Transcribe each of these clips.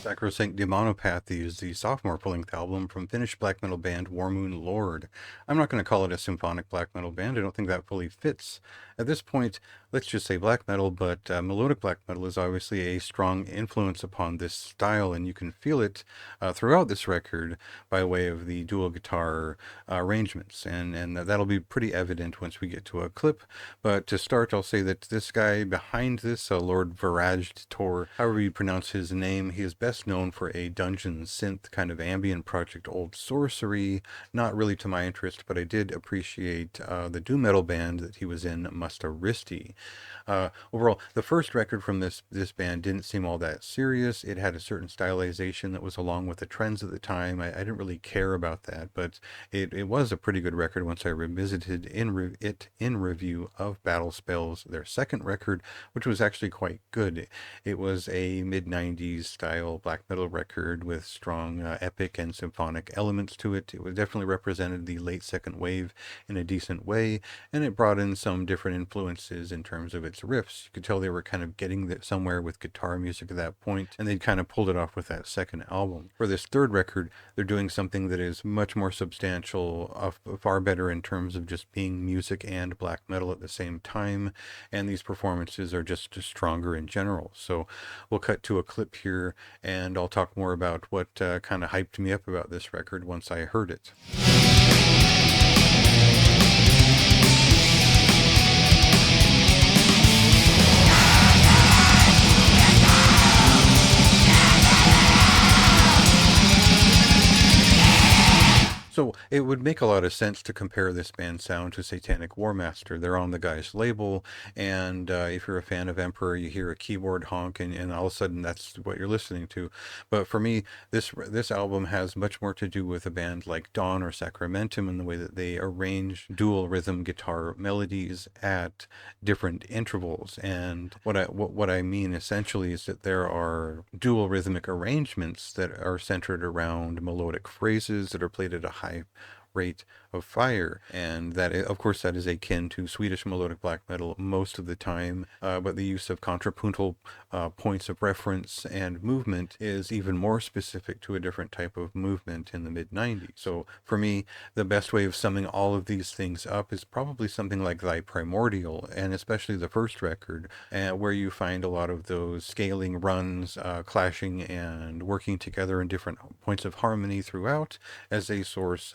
Sacrosanct Demonopathy is the sophomore full-length album from Finnish black metal band Warmoon Lord. I'm not going to call it a symphonic black metal band. I don't think that fully fits. At this point, let's just say black metal, but melodic black metal is obviously a strong influence upon this style, and you can feel it throughout this record by way of the dual guitar arrangements, and that'll be pretty evident once we get to a clip. But to start, I'll say that this guy behind this, Lord Viraj Tor, however you pronounce his name, he is best known for a dungeon synth kind of ambient project, Old Sorcery. Not really to my interest, but I did appreciate the doom metal band that he was in, Musta Risti. Overall, the first record from this band didn't seem all that serious. It had a certain stylization that was along with the trends at the time. I didn't really care about that, but it was a pretty good record once I revisited it in review of Battle Spells, their second record, which was actually quite good. It was a mid-90s style black metal record with strong epic and symphonic elements to it. It definitely represented the late second wave in a decent way, and it brought in some different influences in terms of its riffs. You could tell they were kind of getting somewhere with guitar music at that point, and they'd kind of pulled it off with that second album. For this third record, they're doing something that is much more substantial, far better in terms of just being music and black metal at the same time, and these performances are just stronger in general. So we'll cut to a clip here, and I'll talk more about what kind of hyped me up about this record once I heard it. So it would make a lot of sense to compare this band's sound to Satanic Warmaster. They're on the guy's label, and if you're a fan of Emperor, you hear a keyboard honk, and all of a sudden that's what you're listening to. But for me, this album has much more to do with a band like Dawn or Sacramentum in the way that they arrange dual rhythm guitar melodies at different intervals. And what I mean essentially is that there are dual rhythmic arrangements that are centered around melodic phrases that are played at a high rate of fire, and that of course that is akin to Swedish melodic black metal most of the time, but the use of contrapuntal points of reference and movement is even more specific to a different type of movement in the mid-90s. So for me, the best way of summing all of these things up is probably something like Thy Primordial, and especially the first record, where you find a lot of those scaling runs clashing and working together in different points of harmony throughout as a source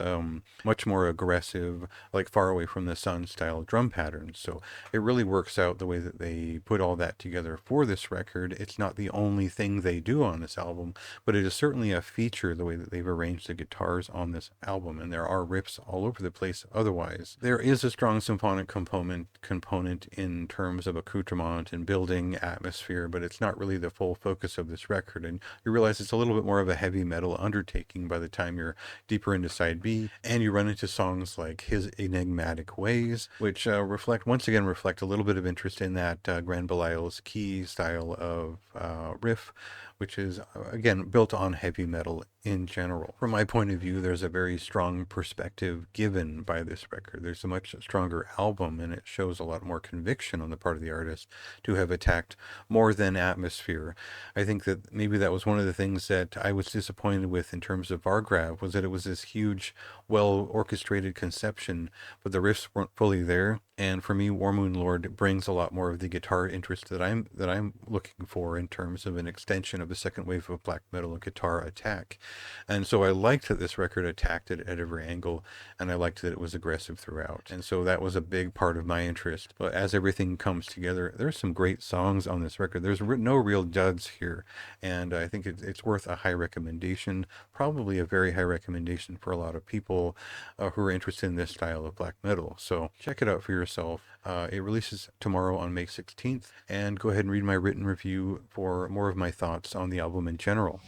much more aggressive, like Far Away from the Sun style drum patterns. So it really works out the way that they put all that together for this record. It's not the only thing they do on this album, but it is certainly a feature the way that they've arranged the guitars on this album, and there are riffs all over the place otherwise. There is a strong symphonic component in terms of accoutrement and building atmosphere, but it's not really the full focus of this record, and you realize it's a little bit more of a heavy metal undertaking by the time you're deeper into side B, and you run into songs like His Enigmatic Ways, which reflect a little bit of interest in that Grand Belial's Key style of riff, which is again built on heavy metal in general. From my point of view, there's a very strong perspective given by this record. There's a much stronger album, and it shows a lot more conviction on the part of the artist to have attacked more than atmosphere. I think that maybe that was one of the things that I was disappointed with in terms of Vargrav, was that it was this huge, well orchestrated conception, but the riffs weren't fully there. And for me, Warmoon Lord brings a lot more of the guitar interest that I'm looking for in terms of an extension of the second wave of black metal and guitar attack. And so I liked that this record attacked it at every angle, and I liked that it was aggressive throughout. And so that was a big part of my interest. But as everything comes together, there's some great songs on this record. There's no real duds here, and I think it's worth a high recommendation, probably a very high recommendation for a lot of people who are interested in this style of black metal. So check it out for yourself. It releases tomorrow on May 16th, and go ahead and read my written review for more of my thoughts on the album in general.